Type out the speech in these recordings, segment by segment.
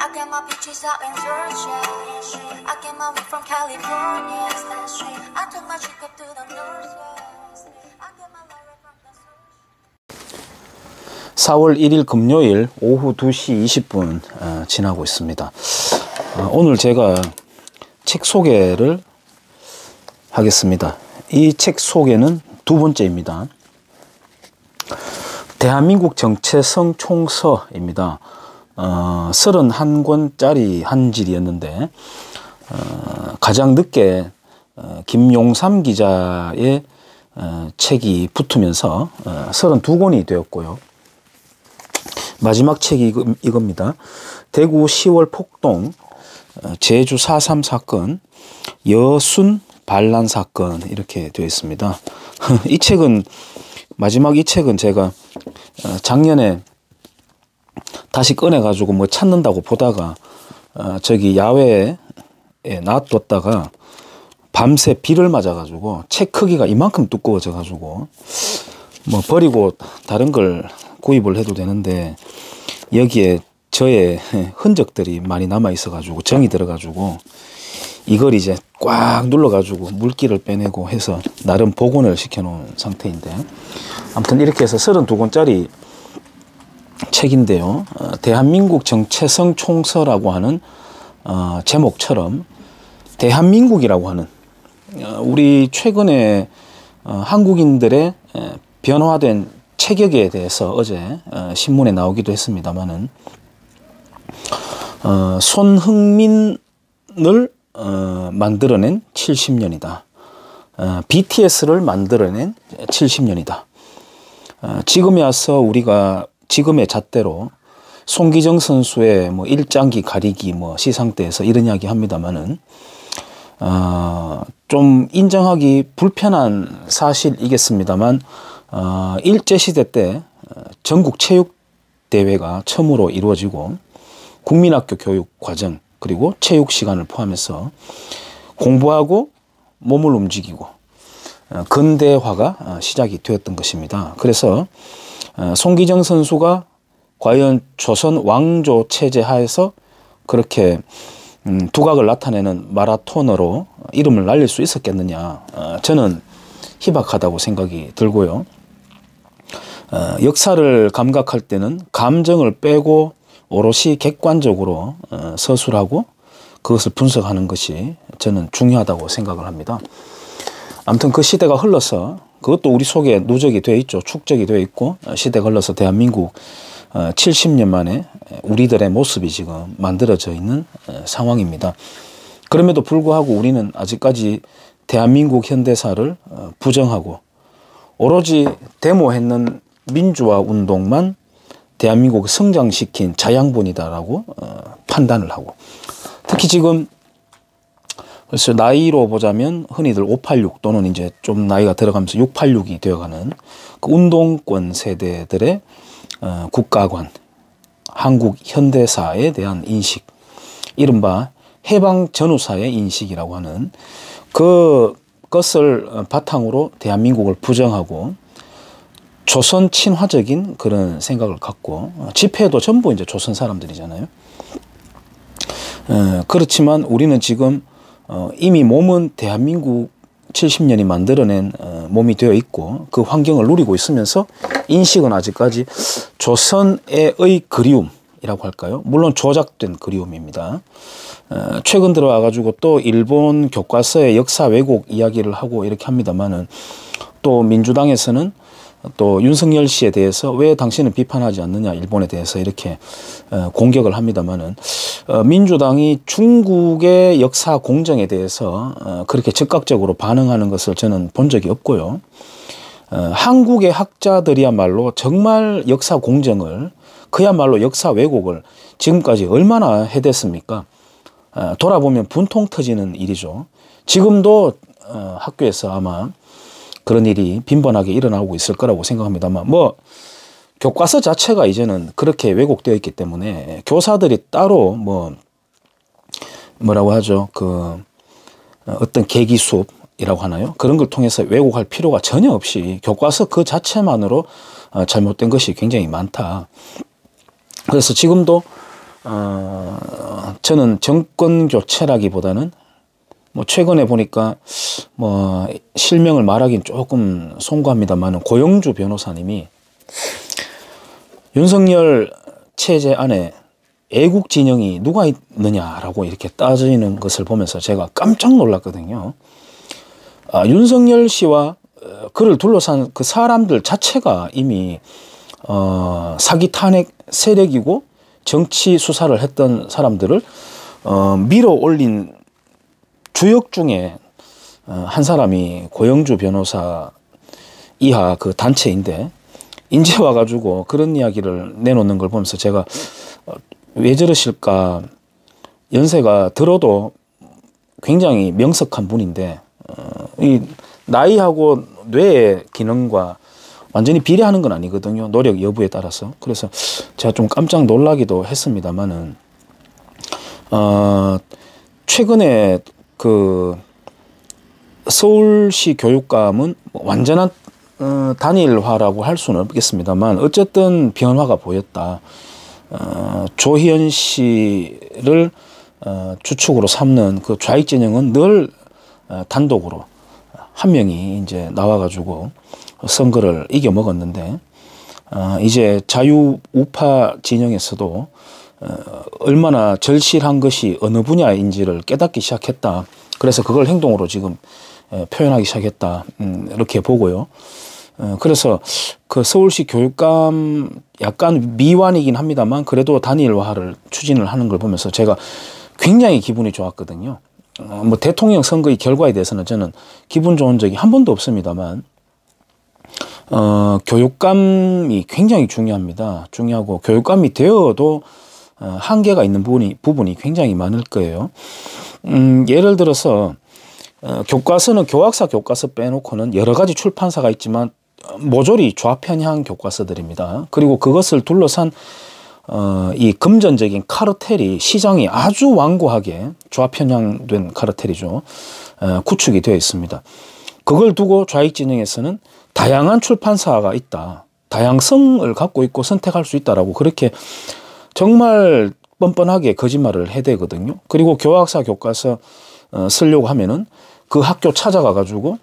I get my peaches out in Georgia. I get my weed from California. I took my chick up to the north. I get my light from the source. 4월 1일 금요일 오후 2시 20분 지나고 있습니다. 오늘 제가 책 소개를 하겠습니다. 이 책 소개는 두 번째입니다. 대한민국 정체성 총서입니다. 31권짜리 한 질이었는데 가장 늦게 김용삼 기자의 책이 붙으면서 32권이 되었고요. 마지막 책이 이겁니다. 대구 10월 폭동, 제주 4.3 사건, 여순 반란 사건 이렇게 되어 있습니다. 마지막 이 책은 제가 작년에 다시 꺼내가지고 뭐 찾는다고 보다가 저기 야외에 놔뒀다가 밤새 비를 맞아가지고 책 크기가 이만큼 두꺼워져가지고 뭐 버리고 다른 걸 구입을 해도 되는데 여기에 저의 흔적들이 많이 남아 있어가지고 정이 들어가지고 이걸 이제 꽉 눌러가지고 물기를 빼내고 해서 나름 복원을 시켜놓은 상태인데 아무튼 이렇게 해서 32권짜리 책인데요. 대한민국 정체성 총서라고 하는 제목처럼 대한민국이라고 하는 우리 최근에 한국인들의 변화된 체격에 대해서 어제 신문에 나오기도 했습니다만은 손흥민을 만들어낸 70년이다. BTS를 만들어낸 70년이다. 지금에 와서 우리가 지금의 잣대로 송기정 선수의 뭐 일장기 가리기 뭐 시상대에서 이런 이야기 합니다만은 좀 인정하기 불편한 사실이겠습니다만 일제시대 때 전국체육대회가 처음으로 이루어지고 국민학교 교육과정 그리고 체육시간을 포함해서 공부하고 몸을 움직이고 근대화가 시작이 되었던 것입니다. 그래서 송기정 선수가 과연 조선 왕조 체제 하에서 그렇게 두각을 나타내는 마라토너로 이름을 날릴 수 있었겠느냐, 저는 희박하다고 생각이 들고요. 역사를 감각할 때는 감정을 빼고 오롯이 객관적으로 서술하고 그것을 분석하는 것이 저는 중요하다고 생각을 합니다. 아무튼 그 시대가 흘러서 그것도 우리 속에 누적이 되어 있죠. 축적이 되어 있고 시대가 흘러서 대한민국 70년 만에 우리들의 모습이 지금 만들어져 있는 상황입니다. 그럼에도 불구하고 우리는 아직까지 대한민국 현대사를 부정하고 오로지 데모했는 민주화 운동만 대한민국을 성장시킨 자양분이다라고 판단을 하고 특히 지금 그래서 나이로 보자면 흔히들 586 또는 이제 좀 나이가 들어가면서 686이 되어가는 그 운동권 세대들의 국가관, 한국 현대사에 대한 인식, 이른바 해방 전후사의 인식이라고 하는 그것을 바탕으로 대한민국을 부정하고 조선 친화적인 그런 생각을 갖고 집회도 전부 이제 조선 사람들이잖아요. 그렇지만 우리는 지금 이미 몸은 대한민국 70년이 만들어낸 몸이 되어 있고 그 환경을 누리고 있으면서 인식은 아직까지 조선의 그리움이라고 할까요? 물론 조작된 그리움입니다. 최근 들어와가지고 또 일본 교과서의 역사 왜곡 이야기를 하고 이렇게 합니다만은 또 민주당에서는 또 윤석열 씨에 대해서 왜 당신은 비판하지 않느냐 일본에 대해서 이렇게 공격을 합니다만은 민주당이 중국의 역사 공정에 대해서 그렇게 적극적으로 반응하는 것을 저는 본 적이 없고요. 한국의 학자들이야말로 정말 역사 공정을 그야말로 역사 왜곡을 지금까지 얼마나 해댔습니까? 돌아보면 분통 터지는 일이죠. 지금도 학교에서 아마 그런 일이 빈번하게 일어나고 있을 거라고 생각합니다만 뭐 교과서 자체가 이제는 그렇게 왜곡되어 있기 때문에 교사들이 따로 뭐라고 하죠? 어떤 계기수업이라고 하나요? 그런 걸 통해서 왜곡할 필요가 전혀 없이 교과서 그 자체만으로 잘못된 것이 굉장히 많다. 그래서 지금도 저는 정권 교체라기보다는 뭐 최근에 보니까 뭐 실명을 말하긴 조금 송구합니다만 고영주 변호사님이 윤석열 체제 안에 애국 진영이 누가 있느냐라고 이렇게 따지는 것을 보면서 제가 깜짝 놀랐거든요. 윤석열 씨와 그를 둘러싼 그 사람들 자체가 이미 사기 탄핵 세력이고 정치 수사를 했던 사람들을 밀어 올린 주역 중에 한 사람이 고영주 변호사 이하 그 단체인데, 이제 와가지고 그런 이야기를 내놓는 걸 보면서 제가 왜 저러실까, 연세가 들어도 굉장히 명석한 분인데 이 나이하고 뇌의 기능과 완전히 비례하는 건 아니거든요, 노력 여부에 따라서. 그래서 제가 좀 깜짝 놀라기도 했습니다만은 최근에 그 서울시 교육감은 완전한 단일화라고 할 수는 없겠습니다만 어쨌든 변화가 보였다. 조희연 씨를 주축으로 삼는 그 좌익 진영은 늘 단독으로 한 명이 이제 나와가지고 선거를 이겨 먹었는데, 이제 자유우파 진영에서도 얼마나 절실한 것이 어느 분야인지를 깨닫기 시작했다. 그래서 그걸 행동으로 지금 표현하기 시작했다. 이렇게 보고요. 그래서 그 서울시 교육감 약간 미완이긴 합니다만 그래도 단일화를 추진을 하는 걸 보면서 제가 굉장히 기분이 좋았거든요. 뭐 대통령 선거의 결과에 대해서는 저는 기분 좋은 적이 한 번도 없습니다만 교육감이 굉장히 중요합니다. 중요하고 교육감이 되어도 한계가 있는 부분이 굉장히 많을 거예요. 예를 들어서 교과서는 교학사 교과서 빼놓고는 여러 가지 출판사가 있지만 모조리 좌편향 교과서들입니다. 그리고 그것을 둘러싼 이 금전적인 카르텔이 시장이 아주 완고하게 좌편향된 카르텔이죠. 구축이 되어 있습니다. 그걸 두고 좌익 진영에서는 다양한 출판사가 있다, 다양성을 갖고 있고 선택할 수 있다라고 그렇게 정말 뻔뻔하게 거짓말을 해대거든요. 그리고 교학사 교과서 쓰려고 하면은 그 학교 찾아가 가지고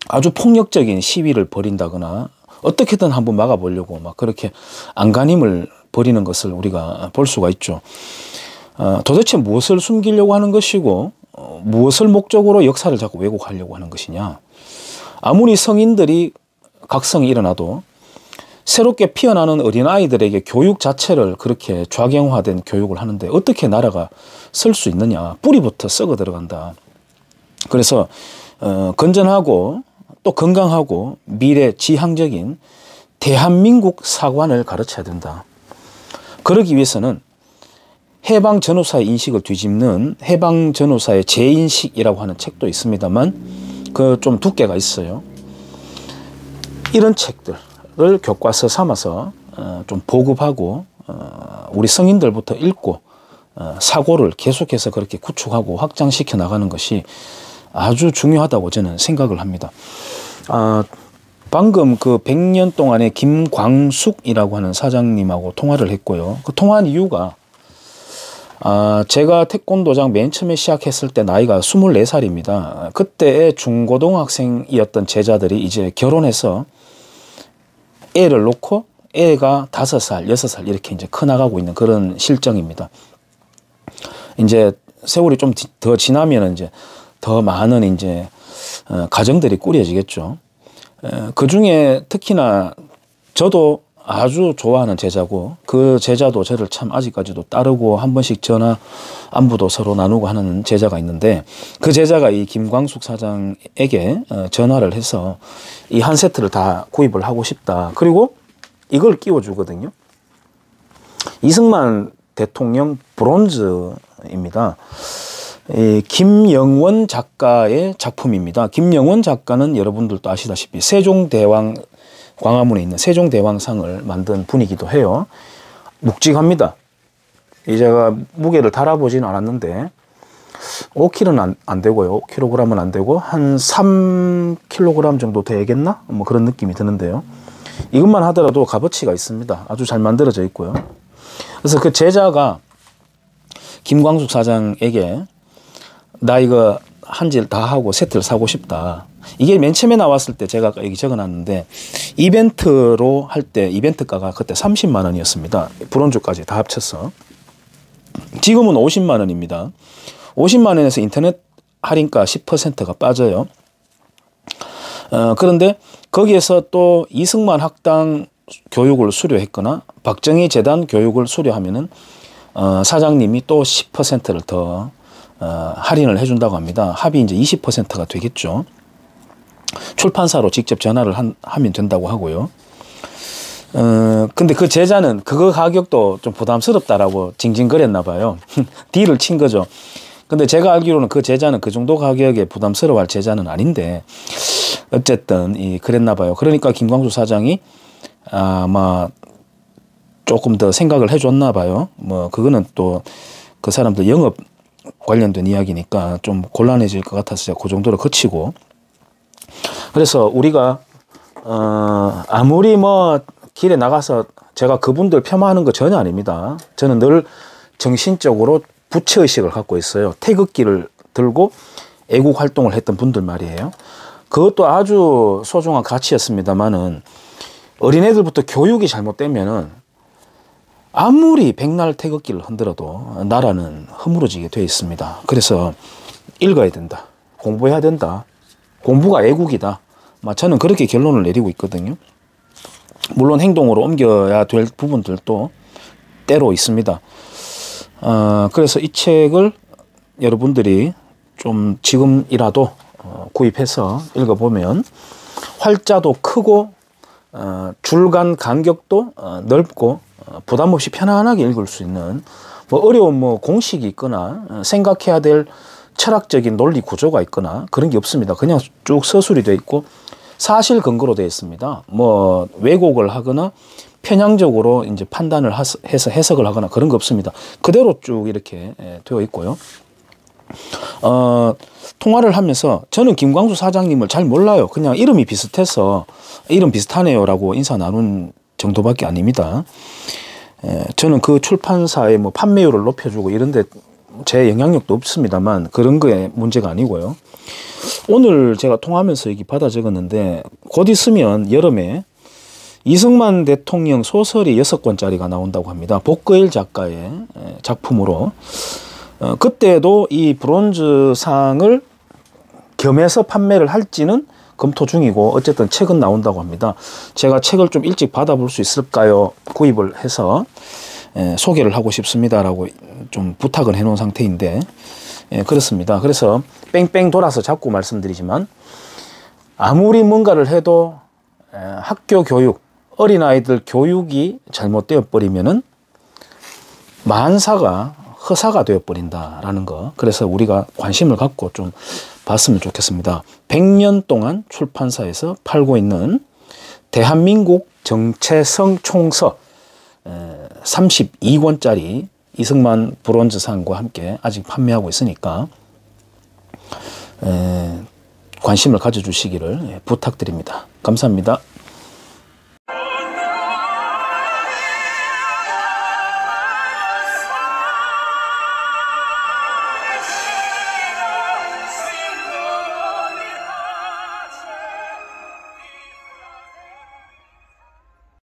아주 폭력적인 시위를 벌인다거나 어떻게든 한번 막아보려고 막 그렇게 안간힘을 벌이는 것을 우리가 볼 수가 있죠. 도대체 무엇을 숨기려고 하는 것이고 무엇을 목적으로 역사를 자꾸 왜곡하려고 하는 것이냐. 아무리 성인들이 각성이 일어나도 새롭게 피어나는 어린아이들에게 교육 자체를 그렇게 좌경화된 교육을 하는데 어떻게 나라가 설 수 있느냐. 뿌리부터 썩어 들어간다. 그래서 건전하고 또 건강하고 미래지향적인 대한민국 사관을 가르쳐야 된다. 그러기 위해서는 해방전후사의 인식을 뒤집는 해방전후사의 재인식이라고 하는 책도 있습니다만 그 좀 두께가 있어요. 이런 책들을 교과서 삼아서 좀 보급하고 우리 성인들부터 읽고 사고를 계속해서 그렇게 구축하고 확장시켜 나가는 것이 아주 중요하다고 저는 생각을 합니다. 방금 그 100년 동안의 김광숙이라고 하는 사장님하고 통화를 했고요. 그 통화한 이유가 제가 태권도장 맨 처음에 시작했을 때 나이가 24살입니다. 그때의 중고등학생이었던 제자들이 이제 결혼해서 애를 놓고 애가 5살, 6살 이렇게 이제 커나가고 있는 그런 실정입니다. 이제 세월이 좀 더 지나면 이제 더 많은 이제 가정들이 꾸려지겠죠. 그 중에 특히나 저도 아주 좋아하는 제자고 그 제자도 저를 참 아직까지도 따르고 한 번씩 전화 안부도 서로 나누고 하는 제자가 있는데, 그 제자가 이 김광숙 사장에게 전화를 해서 이 한 세트를 다 구입을 하고 싶다. 그리고 이걸 끼워주거든요. 이승만 대통령 브론즈입니다. 김영원 작가의 작품입니다. 김영원 작가는 여러분들도 아시다시피 세종대왕 광화문에 있는 세종대왕상을 만든 분이기도 해요. 묵직합니다. 제가 무게를 달아보지는 않았는데 5kg는 안 되고요. 5kg은 안 되고 한 3kg 정도 되겠나? 뭐 그런 느낌이 드는데요. 이것만 하더라도 값어치가 있습니다. 아주 잘 만들어져 있고요. 그래서 그 제자가 김광숙 사장에게 나 이거 한질 다 하고 세트를 사고 싶다. 이게 맨 처음에 나왔을 때 제가 여기 적어놨는데 이벤트로 할 때 이벤트가가 그때 30만 원이었습니다. 브론즈까지 다 합쳐서. 지금은 50만 원입니다. 50만 원에서 인터넷 할인가 10%가 빠져요. 그런데 거기에서 또 이승만 학당 교육을 수료했거나 박정희 재단 교육을 수료하면은 사장님이 또 10%를 더 할인을 해준다고 합니다. 합이 이제 20%가 되겠죠. 출판사로 직접 전화를 하면 된다고 하고요. 근데 그 제자는 그거 가격도 좀 부담스럽다라고 징징거렸나 봐요. 딜을 친 거죠. 근데 제가 알기로는 그 제자는 그 정도 가격에 부담스러워할 제자는 아닌데 어쨌든 그랬나 봐요. 그러니까 김광수 사장이 아마 조금 더 생각을 해줬나 봐요. 뭐 그거는 또 그 사람들 영업 관련된 이야기니까 좀 곤란해질 것 같아서 제가 그 정도로 거치고. 그래서 우리가 아무리 뭐 길에 나가서 제가 그분들 폄하하는 거 전혀 아닙니다. 저는 늘 정신적으로 부채의식을 갖고 있어요. 태극기를 들고 애국 활동을 했던 분들 말이에요. 그것도 아주 소중한 가치였습니다만은 어린애들부터 교육이 잘못되면은 아무리 백날 태극기를 흔들어도 나라는 허물어지게 되어 있습니다. 그래서 읽어야 된다. 공부해야 된다. 공부가 애국이다. 저는 그렇게 결론을 내리고 있거든요. 물론 행동으로 옮겨야 될 부분들도 때로 있습니다. 그래서 이 책을 여러분들이 좀 지금이라도 구입해서 읽어보면 활자도 크고 줄간 간격도 넓고 부담 없이 편안하게 읽을 수 있는 어려운 공식이 있거나 생각해야 될 철학적인 논리 구조가 있거나 그런 게 없습니다. 그냥 쭉 서술이 되어 있고 사실 근거로 되어 있습니다. 왜곡을 하거나 편향적으로 이제 판단을 해서 해석을 하거나 그런 거 없습니다. 그대로 쭉 이렇게 되어 있고요. 통화를 하면서 저는 김광수 사장님을 잘 몰라요. 그냥 이름이 비슷해서 이름 비슷하네요라고 인사 나눈 정도밖에 아닙니다. 저는 그 출판사의 판매율을 높여주고 이런데 제 영향력도 없습니다만 그런 거에 문제가 아니고요. 오늘 제가 통화하면서 여기 받아 적었는데 곧 있으면 여름에 이승만 대통령 소설이 6권짜리가 나온다고 합니다. 복거일 작가의 작품으로. 그때도 이 브론즈상을 겸해서 판매를 할지는 검토 중이고 어쨌든 책은 나온다고 합니다. 제가 책을 좀 일찍 받아볼 수 있을까요? 구입을 해서 소개를 하고 싶습니다라고 좀 부탁을 해놓은 상태인데 그렇습니다. 그래서 뺑뺑 돌아서 자꾸 말씀드리지만 아무리 뭔가를 해도 학교 교육, 어린아이들 교육이 잘못되어 버리면은 만사가 허사가 되어버린다라는 거. 그래서 우리가 관심을 갖고 좀 봤으면 좋겠습니다. 100년 동안 출판사에서 팔고 있는 대한민국 정체성 총서 32권짜리 이승만 브론즈상과 함께 아직 판매하고 있으니까 관심을 가져주시기를 부탁드립니다. 감사합니다.